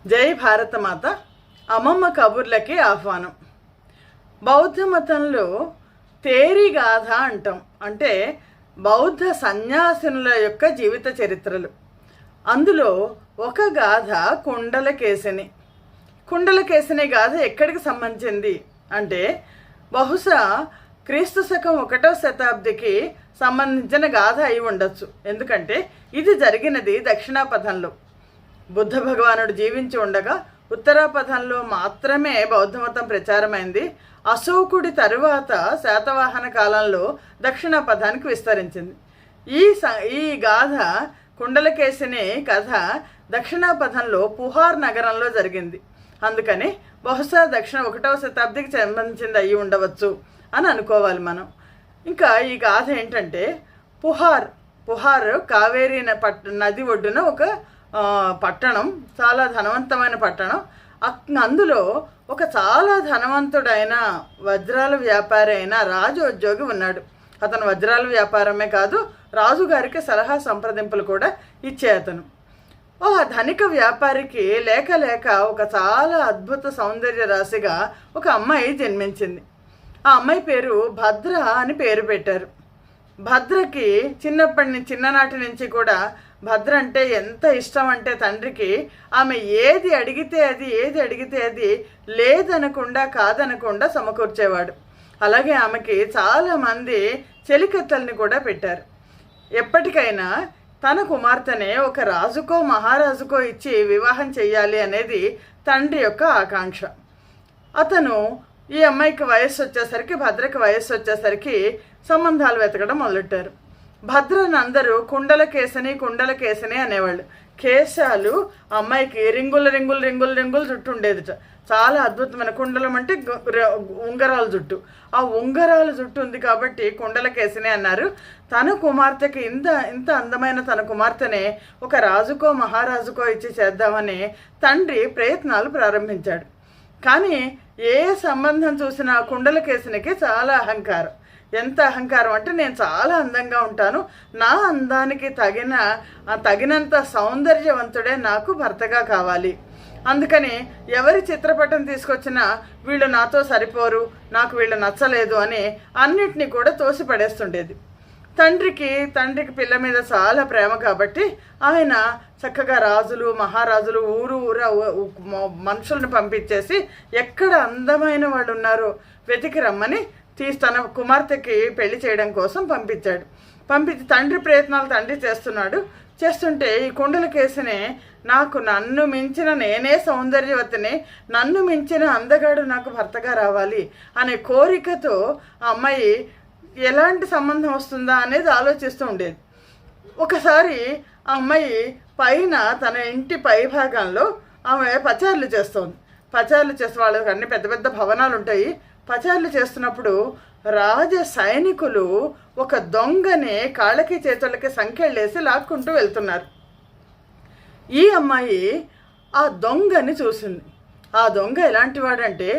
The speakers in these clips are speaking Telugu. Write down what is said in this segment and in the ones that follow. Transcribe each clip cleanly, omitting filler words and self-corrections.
జై భారతమాత. అమ్మమ్మ కబుర్లకి ఆహ్వానం. బౌద్ధ మతంలో తేరి గాథ అంటాం. అంటే బౌద్ధ సన్యాసినుల యొక్క జీవిత చరిత్రలు. అందులో ఒక గాథ కుండలకేశిని. కుండలకేశిని గాథ ఎక్కడికి సంబంధించింది అంటే బహుశా క్రీస్తు శకం 1వ శతాబ్దికి సంబంధించిన గాథ అయి ఉండొచ్చు. ఎందుకంటే ఇది జరిగినది దక్షిణాపథంలో. బుద్ధ భగవానుడు జీవించి ఉండగా ఉత్తరాపథంలో మాత్రమే బౌద్ధమతం ప్రచారమైంది. అశోకుడి తరువాత శాతవాహన కాలంలో దక్షిణాపథానికి విస్తరించింది. ఈ గాథ కుండలకేశిని కథ దక్షిణాపథంలో పుహార్ నగరంలో జరిగింది. అందుకని బహుశా 1వ శతాబ్దికి సంబంధించింది అయ్యి ఉండవచ్చు అని అనుకోవాలి మనం. ఇంకా ఈ గాథ ఏంటంటే పుహార్ కావేరీ నది ఒడ్డున ఒక పట్టణం, చాలా ధనవంతమైన పట్టణం. అందులో ఒక చాలా ధనవంతుడైన వజ్రాల వ్యాపారి అయిన రాజు ఉద్యోగి ఉన్నాడు. అతను వజ్రాల వ్యాపారమే కాదు, రాజుగారికి సలహా సంప్రదింపులు కూడా ఇచ్చే అతను. ధనిక వ్యాపారికి లేక ఒక చాలా అద్భుత సౌందర్య రాశిగా ఒక అమ్మాయి జన్మించింది. ఆ అమ్మాయి పేరు భద్ర అని పేరు పెట్టారు. భద్రకి చిన్ననాటి నుంచి కూడా భద్ర అంటే ఎంత ఇష్టం అంటే తండ్రికి ఆమె ఏది అడిగితే అది లేదనకుండా కాదనకుండా సమకూర్చేవాడు. అలాగే ఆమెకి చాలామంది చెలికత్తల్ని కూడా పెట్టారు. ఎప్పటికైనా తన కుమార్తెనే ఒక రాజుకో మహారాజుకో ఇచ్చి వివాహం చెయ్యాలి అనేది తండ్రి యొక్క ఆకాంక్ష. అతను ఈ అమ్మాయికి భద్రకి వయస్సు వచ్చేసరికి సంబంధాలు వెతకడం మొదలెట్టారు. భద్రను అందరూ కుండలకేశిని అనేవాళ్ళు. కేశాలు అమ్మాయికి రింగులు జుట్టు ఉండేది. చాలా అద్భుతమైన కుండలం అంటే ఉంగరాల జుట్టు. ఆ ఉంగరాల జుట్టు ఉంది కాబట్టి కుండలకేశిని అన్నారు. తన కుమార్తెకి ఇంత అందమైన తన కుమార్తెనే ఒక రాజుకో మహారాజుకో ఇచ్చి చేద్దామని తండ్రి ప్రయత్నాలు ప్రారంభించాడు. కానీ ఏ సంబంధం చూసినా కుండలకేశినికి చాలా అహంకారం. ఎంత అహంకారం అంటే నేను చాలా అందంగా ఉంటాను, నా అందానికి తగినంత సౌందర్యవంతుడే నాకు భర్తగా కావాలి. అందుకని ఎవరి చిత్రపటం తీసుకొచ్చినా వీళ్ళు నాతో సరిపోరు, నాకు వీళ్ళు నచ్చలేదు అని అన్నిటినీ కూడా తోసిపడేస్తుండేది. తండ్రికి పిల్ల మీద చాలా ప్రేమ కాబట్టి ఆయన చక్కగా రాజులు మహారాజులు ఊరా మనుషులను పంపించేసి ఎక్కడ అందమైన వాళ్ళు ఉన్నారో వెతికి రమ్మని తన కుమార్తెకి పెళ్లి చేయడం కోసం పంపించి తండ్రి ప్రయత్నాలు తండ్రి చేస్తుంటే ఈ కుండలకేశిని నన్ను మించిన నేనే సౌందర్యవతిని, నన్ను మించిన అందగాడు నాకు భర్తగా రావాలి అనే కోరికతో ఆ అమ్మాయి ఎలాంటి సంబంధం వస్తుందా అనేది ఆలోచిస్తూ ఉండేది. ఒకసారి ఆ అమ్మాయి తన ఇంటి పై భాగంలో ఆమె పచారులు చేస్తే వాళ్ళకి అన్ని పెద్ద పెద్ద భవనాలు ఉంటాయి. పచారులు చేస్తున్నప్పుడు రాజ సైనికులు ఒక దొంగని కాళ్ళకి చేతులకి సంఖ్యలేసి లాక్కుంటూ వెళ్తున్నారు. ఈ అమ్మాయి ఆ దొంగని చూసింది. ఆ దొంగ ఎలాంటి వాడంటే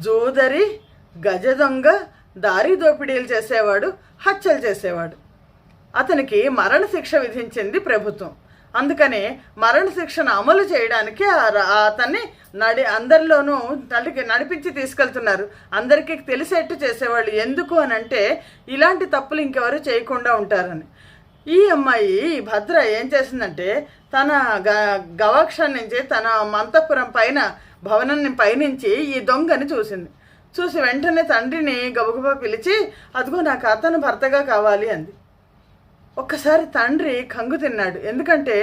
జూదరి, గజ దొంగ, దారి దోపిడీలు చేసేవాడు, హత్యలు చేసేవాడు. అతనికి మరణశిక్ష విధించింది ప్రభుత్వం. అందుకనే మరణశిక్షను అమలు చేయడానికి అతన్ని అందరిలోనూ నడిపించి తీసుకెళ్తున్నారు. అందరికీ తెలిసేట్టు చేసేవాళ్ళు. ఎందుకు అని అంటే ఇలాంటి తప్పులు ఇంకెవరు చేయకుండా ఉంటారని. ఈ అమ్మాయి భద్ర ఏం చేసిందంటే తన గవాక్షం నుంచి తన మంతపురం భవనం పైనుంచి ఈ దొంగని చూసి వెంటనే తండ్రిని గబగబా పిలిచి అదిగో నాకు అతను భర్తగా కావాలి అంది. ఒక్కసారి తండ్రి కంగు తిన్నాడు. ఎందుకంటే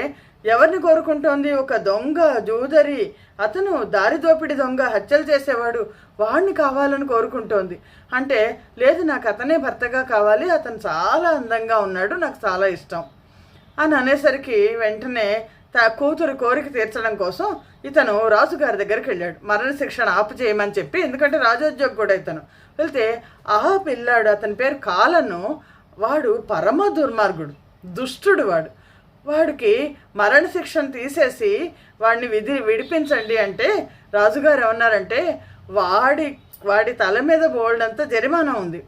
ఎవరిని కోరుకుంటోంది? ఒక దొంగ, జూదరి, అతను దారి దోపిడి దొంగ, హత్యలు చేసేవాడు, వాడిని కావాలని కోరుకుంటోంది. అంటే లేదు, నాకు అతనే భర్తగా కావాలి, అతను చాలా అందంగా ఉన్నాడు, నాకు చాలా ఇష్టం అని అనేసరికి వెంటనే కూతురు కోరిక తీర్చడం కోసం ఇతను రాజుగారి దగ్గరికి వెళ్ళాడు. మరణశిక్షణ ఆపు చేయమని చెప్పి, ఎందుకంటే రాజోద్యోగి కూడా ఇతను వెళ్తే ఆ పిల్లాడు, అతని పేరు కాలను, వాడు పరమ దుర్మార్గుడు, దుష్టుడు. వాడికి మరణశిక్షను తీసేసి వాడిని విడిపించండి అంటే రాజుగారు ఏమన్నారంటే వాడి తల మీద బోల్డంత జరిమానా ఉంది,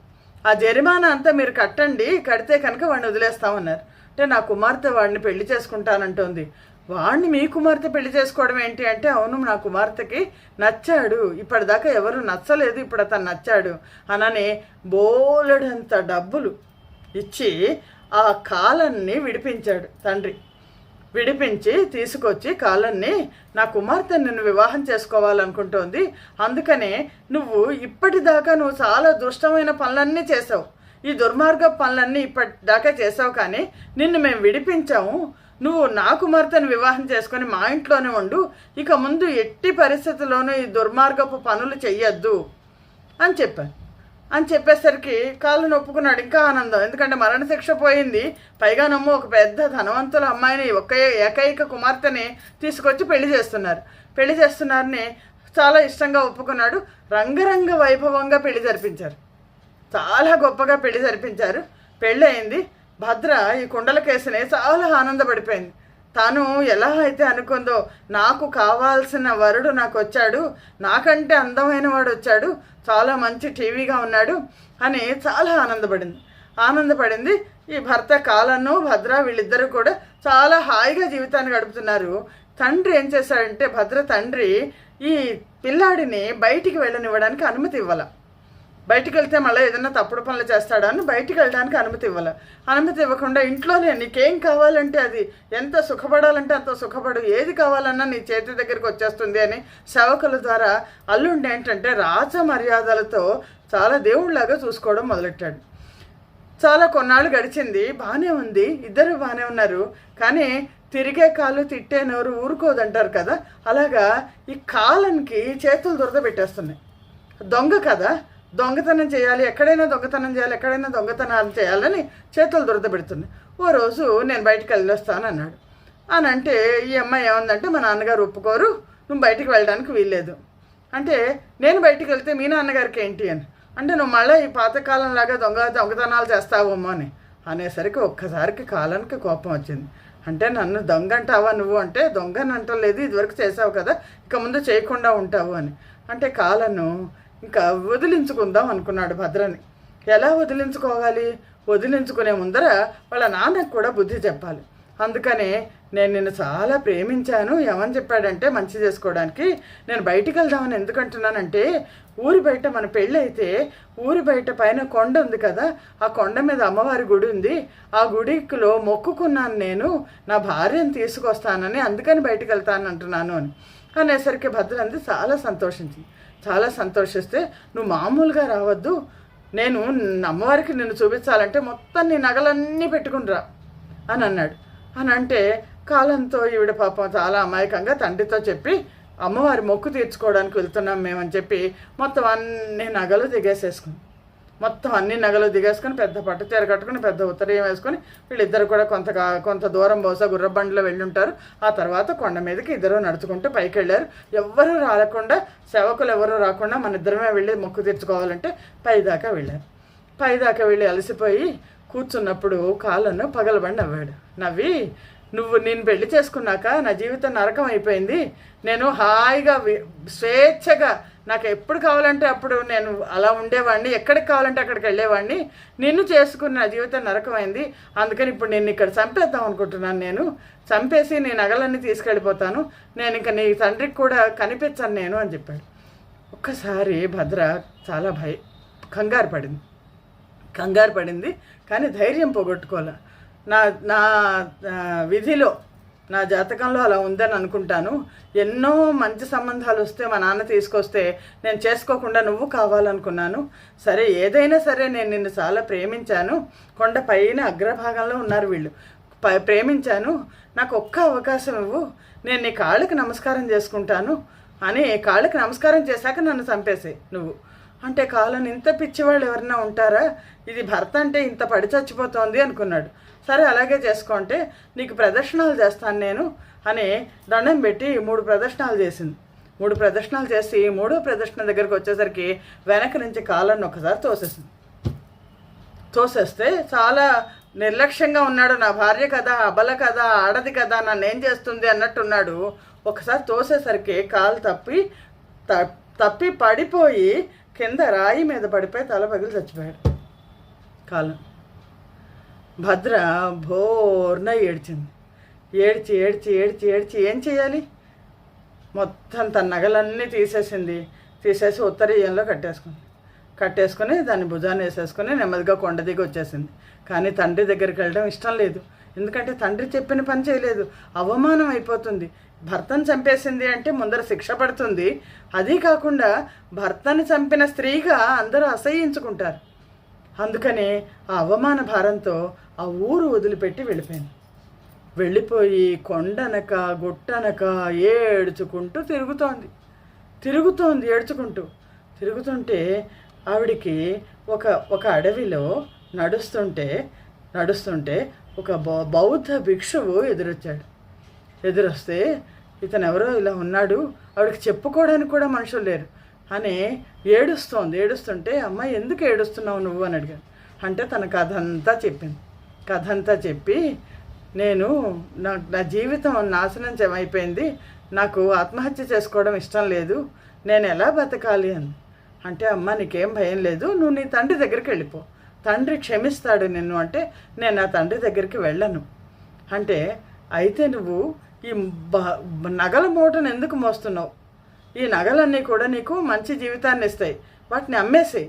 ఆ జరిమానా అంతా మీరు కట్టండి, కడితే కనుక వాడిని వదిలేస్తామన్నారు. అంటే నా కుమార్తె వాడిని పెళ్లి చేసుకుంటానంటోంది, వాడిని మీ కుమార్తె పెళ్లి చేసుకోవడం ఏంటి అంటే, అవును నా కుమార్తెకి నచ్చాడు, ఇప్పటిదాకా ఎవరు నచ్చలేదు, ఇప్పుడు అతను నచ్చాడు అనని బోలెడంత డబ్బులు ఇచ్చి ఆ కాలన్ని విడిపించాడు తండ్రి. విడిపించి తీసుకొచ్చి కాలన్ని, నా కుమార్తె నిన్ను వివాహం చేసుకోవాలనుకుంటోంది, అందుకనే నువ్వు ఇప్పటిదాకా నువ్వు చాలా దుష్టమైన పనులన్నీ చేసావు, ఈ దుర్మార్గ పనులన్నీ ఇప్పటిదాకా చేసావు, కానీ నిన్ను మేము విడిపించాము, నువ్వు నా కుమార్తెను వివాహం చేసుకొని మా ఇంట్లోనే ఉండు, ఇక ముందు ఎట్టి పరిస్థితుల్లోనూ ఈ దుర్మార్గపు పనులు చెయ్యొద్దు అని చెప్పాను. అని చెప్పేసరికి కాళ్ళను ఒప్పుకున్నాడు. ఇంకా ఆనందం, ఎందుకంటే మరణశిక్ష పోయింది, పైగా నమ్ము ఒక పెద్ద ధనవంతుల అమ్మాయిని ఏకైక కుమార్తెని తీసుకొచ్చి పెళ్లి చేస్తున్నారని చాలా ఇష్టంగా ఒప్పుకున్నాడు. రంగరంగ వైభవంగా పెళ్లి జరిపించారు, చాలా గొప్పగా పెళ్లి జరిపించారు. పెళ్ళి అయింది. భద్ర ఈ కుండల కేసుని చాలా ఆనందపడిపోయింది. తాను ఎలా అయితే అనుకుందో, నాకు కావాల్సిన వరుడు నాకు వచ్చాడు, నాకంటే అందమైన వాడు వచ్చాడు, చాలా మంచి టీవీగా ఉన్నాడు అని చాలా ఆనందపడింది. ఈ భర్త కాలను భద్ర వీళ్ళిద్దరూ కూడా చాలా హాయిగా జీవితాన్ని గడుపుతున్నారు. తండ్రి ఏం చేశాడంటే, భద్ర తండ్రి ఈ పిల్లాడిని బయటికి వెళ్ళనివ్వడానికి అనుమతి ఇవ్వాల. బయటికి వెళ్తే మళ్ళీ ఏదైనా తప్పుడు పనులు చేస్తాడా అని బయటికి వెళ్ళడానికి అనుమతి ఇవ్వకుండా ఇంట్లోనే నీకేం కావాలంటే అది, ఎంత సుఖపడాలంటే అంత సుఖపడు, ఏది కావాలన్నా నీ చేతి దగ్గరికి వచ్చేస్తుంది అని సేవకుల ద్వారా అల్లుండి ఏంటంటే రాజ మర్యాదలతో చాలా దేవుళ్లాగా చూసుకోవడం మొదలెట్టాడు. చాలా కొన్నాళ్ళు గడిచింది, బాగానే ఉంది, ఇద్దరు బాగానే ఉన్నారు. కానీ తిరిగే కాలు తిట్టే నోరు ఊరుకోదంటారు కదా, అలాగా ఈ కాలనికి చేతులు దురద పెట్టేస్తున్నాయి. దొంగ కదా, దొంగతనం చేయాలి, ఎక్కడైనా దొంగతనాలు చేయాలని చేతులు దురద పెడుతున్నాయి. ఓ రోజు నేను బయటికి వెళ్ళొస్తాను అన్నాడు. అని అంటే ఈ అమ్మాయి ఏమందంటే, మా నాన్నగారు ఒప్పుకోరు, నువ్వు బయటికి వెళ్ళడానికి వీల్లేదు అంటే, నేను బయటికి వెళ్తే మీ నాన్నగారికి ఏంటి అని అంటే, నువ్వు మళ్ళీ ఈ పాతకాలంలాగా దొంగతనాలు చేస్తావేమో అనేసరికి ఒక్కసారికి కాలానికి కోపం వచ్చింది. అంటే నన్ను దొంగ అంటావా నువ్వు అంటే, దొంగని అంటలేదు, ఇదివరకు చేసావు కదా, ఇక ముందు చేయకుండా ఉంటావు అని అంటే, కాలను ఇంకా వదిలించుకుందాం అనుకున్నాడు భద్రని. ఎలా వదిలించుకోవాలి? వదిలించుకునే ముందర వాళ్ళ నాన్నకు కూడా బుద్ధి చెప్పాలి. అందుకనే నేను నిన్ను చాలా ప్రేమించాను, ఏమని చెప్పాడంటే, మంచి చేసుకోవడానికి నేను బయటికి వెళ్దామని ఎందుకంటున్నానంటే, ఊరి బయట మన పెళ్ళి అయితే ఊరి బయట పైన కొండ ఉంది కదా, ఆ కొండ మీద అమ్మవారి గుడి ఉంది, ఆ గుడిలో మొక్కుకున్నాను నేను నా భార్యను తీసుకొస్తానని, అందుకని బయటికి వెళ్తాను అంటున్నాను అని అనేసరికి భద్రంది చాలా సంతోషిస్తే, నువ్వు మామూలుగా రావద్దు, నేను అమ్మవారికి నిన్ను చూపించాలంటే మొత్తం నీ నగలన్నీ పెట్టుకునిరా అని అన్నాడు. అని అంటే కాలంతో ఈవిడ పాపం చాలా అమాయకంగా తండ్రితో చెప్పి, అమ్మవారి మొక్కు తీర్చుకోవడానికి వెళ్తున్నాం మేమని చెప్పి మొత్తం అన్ని నగలు దిగేసుకొని పెద్ద పట్టు చీర కట్టుకుని పెద్ద ఉత్తరీయం వేసుకొని వీళ్ళిద్దరు కూడా కొంత దూరం బహుశా గుర్రబండిలో వెళ్ళుంటారు. ఆ తర్వాత కొండ మీదకి ఇద్దరు నడుచుకుంటూ పైకి వెళ్ళారు. ఎవ్వరూ రాకుండా, సేవకులు ఎవరూ రాకుండా మన ఇద్దరమే వెళ్ళి మొక్కు తీర్చుకోవాలంటే పైదాకా వెళ్ళి అలసిపోయి కూర్చున్నప్పుడు కాళ్ళను పగలబండి నవ్వి, నేను పెళ్లి చేసుకున్నాక నా జీవితం నరకం అయిపోయింది, నేను హాయిగా స్వేచ్ఛగా నాకు ఎప్పుడు కావాలంటే అప్పుడు నేను అలా ఉండేవాడిని, ఎక్కడికి కావాలంటే అక్కడికి వెళ్ళేవాడిని, నిన్ను చేసుకుని నా జీవితం నరకమైంది, అందుకని ఇప్పుడు నేను ఇక్కడ చంపేద్దాం అనుకుంటున్నాను, నేను చంపేసి నీ నగలన్నీ తీసుకెళ్ళిపోతాను, నేను ఇంకా నీ తండ్రికి కూడా కనిపించను నేను అని చెప్పాడు. ఒక్కసారి భద్ర చాలా కంగారు పడింది, కానీ ధైర్యం పోగొట్టుకోలే. నా విధిలో, నా జాతకంలో అలా ఉందని అనుకుంటాను. ఎన్నో మంచి సంబంధాలు వస్తే మా నాన్న తీసుకొస్తే నేను చేసుకోకుండా నువ్వు కావాలనుకున్నాను. సరే, ఏదైనా సరే నేను నిన్ను చాలా ప్రేమించాను, కొండ పైన అగ్రభాగంలో ఉన్నారు వీళ్ళు, ప్రేమించాను, నాకు ఒక్క అవకాశం ఇవ్వు, నేను నీ కాళ్ళకి నమస్కారం చేసుకుంటాను అని, కాళ్ళకి నమస్కారం చేశాక నన్ను చంపేసే నువ్వు అంటే, కాలం ఇంత పిచ్చివాళ్ళు ఎవరైనా ఉంటారా, ఇది భర్త అంటే ఇంత పడి చచ్చిపోతోంది అనుకున్నాడు. సరే అలాగే చేసుకుంటే నీకు ప్రదర్శనలు చేస్తాను నేను అని దండం పెట్టి 3 ప్రదర్శనలు చేసింది. 3 ప్రదర్శనలు చేసి 3వ ప్రదర్శన దగ్గరికి వచ్చేసరికి వెనక నుంచి కాలాన్ని ఒకసారి తోసేస్తే చాలా నిర్లక్ష్యంగా ఉన్నాడు. నా భార్య కదా, అబల కదా, ఆడది కదా, నన్ను ఏం చేస్తుంది అన్నట్టున్నాడు. ఒకసారి తోసేసరికి కాలు తప్పి పడిపోయి కింద రాయి మీద పడిపోయి తల పగిలి చచ్చిపోయాడు కాలం. భద్ర భోర్న ఏడ్చింది. ఏడ్చి ఏడ్చి ఏడ్చి ఏడ్చి ఏం చేయాలి, మొత్తం తన నగలన్నీ తీసేసి ఉత్తరీయంలో కట్టేసుకుని దాన్ని భుజాన్ని వేసేసుకుని నెమ్మదిగా కొండ దిగి వచ్చేసింది. కానీ తండ్రి దగ్గరికి వెళ్ళడం ఇష్టం లేదు. ఎందుకంటే తండ్రి చెప్పిన పని చేయలేదు, అవమానం అయిపోతుంది. భర్తను చంపేసింది అంటే ముందర శిక్ష పడుతుంది. అదీ కాకుండా భర్తను చంపిన స్త్రీగా అందరూ అసహ్యించుకుంటారు. అందుకని ఆ అవమాన భారంతో ఆ ఊరు వదిలిపెట్టి వెళ్ళిపోయి కొండనక గుట్టనక ఏడ్చుకుంటూ తిరుగుతోంది తిరుగుతుంటే ఆవిడికి ఒక అడవిలో నడుస్తుంటే ఒక బౌద్ధ భిక్షువు ఎదురొస్తే ఇతను ఎవరో ఇలా ఉన్నాడు, ఆవిడకి చెప్పుకోవడానికి కూడా మనుషులు లేరు అని ఏడుస్తుంటే అమ్మాయి ఎందుకు ఏడుస్తున్నావు నువ్వు అని అడిగాను. అంటే తన కథ అంతా చెప్పి నేను నా జీవితం నాశనం అయిపోయింది, నాకు ఆత్మహత్య చేసుకోవడం ఇష్టం లేదు, నేను ఎలా బతకాలి అని. అంటే అమ్మ నీకేం భయం లేదు, నువ్వు నీ తండ్రి దగ్గరికి వెళ్ళిపో, తండ్రి క్షమిస్తాడు నిన్ను. అంటే నేను నా తండ్రి దగ్గరికి వెళ్ళను. అంటే అయితే నువ్వు ఈ నగల మూటను ఎందుకు మోస్తున్నావు, ఈ నగలన్నీ కూడా నీకు మంచి జీవితాన్ని ఇస్తాయి, వాటిని అమ్మేసి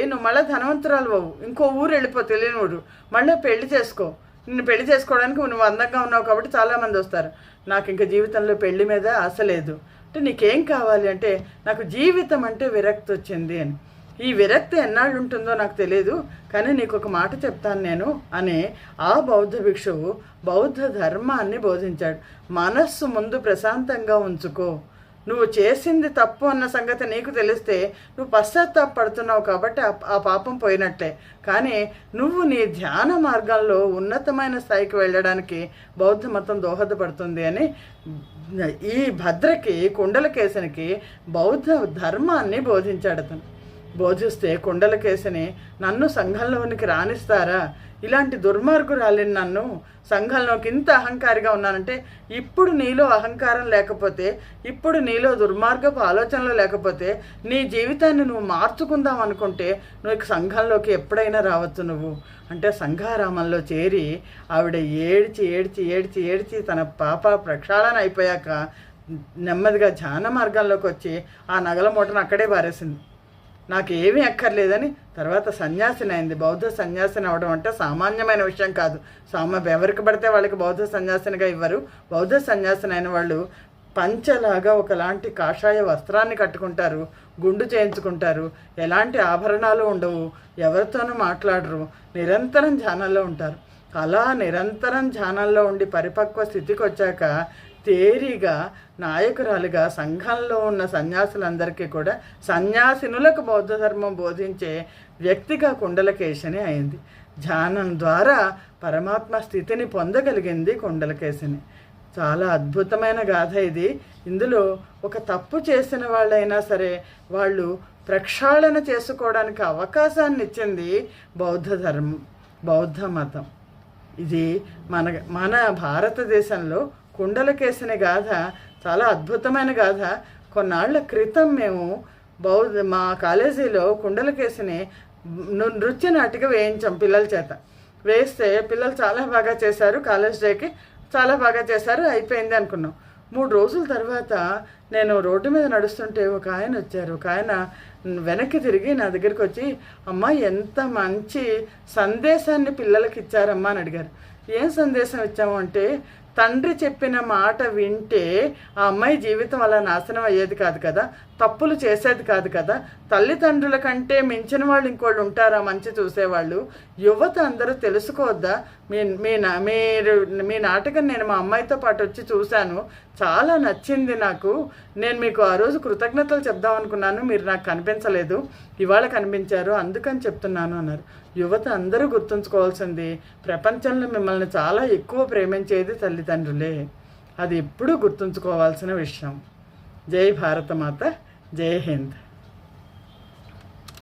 నువ్వు మళ్ళీ ధనవంతురాలు అవ్వు, ఇంకో ఊరు వెళ్ళిపో, తెలియని ఊరు, మళ్ళీ పెళ్లి చేసుకో. నిన్ను పెళ్లి చేసుకోవడానికి నువ్వు అందంగా ఉన్నావు కాబట్టి చాలామంది వస్తారు, నాకు ఇంకా జీవితంలో పెళ్లి మీద ఆశ లేదు. అంటే నీకేం కావాలి అంటే నాకు జీవితం అంటే విరక్తి వచ్చింది అని. ఈ విరక్తి ఎన్నాళ్ళు ఉంటుందో నాకు తెలియదు, కానీ నీకు ఒక మాట చెప్తాను నేను అని ఆ బౌద్ధ భిక్షువు బౌద్ధ ధర్మాన్ని బోధించాడు. మనస్సు ముందు ప్రశాంతంగా ఉంచుకో, నువ్వు చేసింది తప్పు అన్న సంగతి నీకు తెలిస్తే నువ్వు పశ్చాత్తాపడుతున్నావు కాబట్టి ఆ పాపం పోయినట్లే. కానీ నువ్వు నీ ధ్యాన మార్గంలో ఉన్నతమైన స్థాయికి వెళ్ళడానికి బౌద్ధ మతం దోహదపడుతుంది అని ఈ భద్రకి కుండలకేశనికి బౌద్ధ ధర్మాన్ని బోధించాడు. అతను బోధిస్తే కుండలకేశని నన్ను సంఘంలోనికి రాణిస్తారా, ఇలాంటి దుర్మార్గురాలిని నన్ను సంఘంలోకి ఇంత అహంకారిగా ఉన్నానంటే, ఇప్పుడు నీలో అహంకారం లేకపోతే, ఇప్పుడు నీలో దుర్మార్గపు ఆలోచనలు లేకపోతే, నీ జీవితాన్ని నువ్వు మార్చుకుందాం అనుకుంటే నువ్వు సంఘంలోకి ఎప్పుడైనా రావచ్చు నువ్వు అంటే. సంఘారామంలో చేరి ఆవిడ ఏడ్చి తన పాప ప్రక్షాళన అయిపోయాక నెమ్మదిగా ధ్యాన మార్గంలోకి వచ్చి ఆ నగల మూటను అక్కడే పారేసింది. నాకు ఏమీ అక్కర్లేదని తర్వాత సన్యాసిని అయింది. బౌద్ధ సన్యాసిని అవడం అంటే సామాన్యమైన విషయం కాదు. ఎవరికి పడితే వాళ్ళకి బౌద్ధ సన్యాసినిగా ఇవ్వరు. బౌద్ధ సన్యాసిని అయిన వాళ్ళు పంచలాగా ఒకలాంటి కాషాయ వస్త్రాన్ని కట్టుకుంటారు, గుండు చేయించుకుంటారు, ఎలాంటి ఆభరణాలు ఉండవు, ఎవరితోనూ మాట్లాడరు, నిరంతరం ధ్యానంలో ఉంటారు. అలా నిరంతరం ధ్యానంలో ఉండి పరిపక్వ స్థితికి వచ్చాక తేరిగా నాయకురాలుగా సంఘంలో ఉన్న సన్యాసులందరికీ కూడా సన్యాసినులకు బౌద్ధ ధర్మం బోధించే వ్యక్తిగా కుండలకేశిని అయింది. ధ్యానం ద్వారా పరమాత్మ స్థితిని పొందగలిగింది కుండలకేశిని. చాలా అద్భుతమైన గాథ ఇది. ఇందులో ఒక తప్పు చేసిన వాళ్ళైనా సరే వాళ్ళు ప్రక్షాళన చేసుకోవడానికి అవకాశాన్ని ఇచ్చింది బౌద్ధ మతం. ఇది మన భారతదేశంలో కుండలకేశిని గాథ చాలా అద్భుతమైన గాథ. కొన్నాళ్ల క్రితం మేము మా కాలేజీలో కుండలకేశిని నృత్య నాటిక వేయించాం పిల్లల చేత. వేస్తే పిల్లలు చాలా బాగా చేశారు, కాలేజ్ డేకి చాలా బాగా చేశారు, అయిపోయింది అనుకున్నాం. 3 రోజుల తర్వాత నేను రోడ్డు మీద నడుస్తుంటే ఒక ఆయన వచ్చారు. ఒక ఆయన వెనక్కి తిరిగి నా దగ్గరికి వచ్చి, అమ్మ ఎంత మంచి సందేశాన్ని పిల్లలకి ఇచ్చారమ్మా అని అడిగారు. ఏం సందేశం ఇచ్చాము అంటే, తండ్రి చెప్పిన మాట వింటే ఆ అమ్మాయి జీవితం అలా నాశనం అయ్యేది కాదు కదా, తప్పులు చేసేది కాదు కదా, తల్లిదండ్రుల కంటే మించిన వాళ్ళు ఇంకోళ్ళు ఉంటారా మంచి చూసేవాళ్ళు, యువత అందరూ తెలుసుకోవద్దా, మీ నాటకం నేను మా అమ్మాయితో పాటు వచ్చి చూశాను, చాలా నచ్చింది నాకు, నేను మీకు ఆ రోజు కృతజ్ఞతలు చెప్దాం అనుకున్నాను, మీరు నాకు కనిపించలేదు, ఇవాళ కనిపించారు, అందుకని చెప్తున్నాను అన్నారు. యువత అందరూ గుర్తుంచుకోవాల్సింది, ప్రపంచంలో మిమ్మల్ని చాలా ఎక్కువ ప్రేమించేది తల్లిదండ్రులే. అది ఎప్పుడూ గుర్తుంచుకోవాల్సిన విషయం. జై భారతమాత, జై హింద్.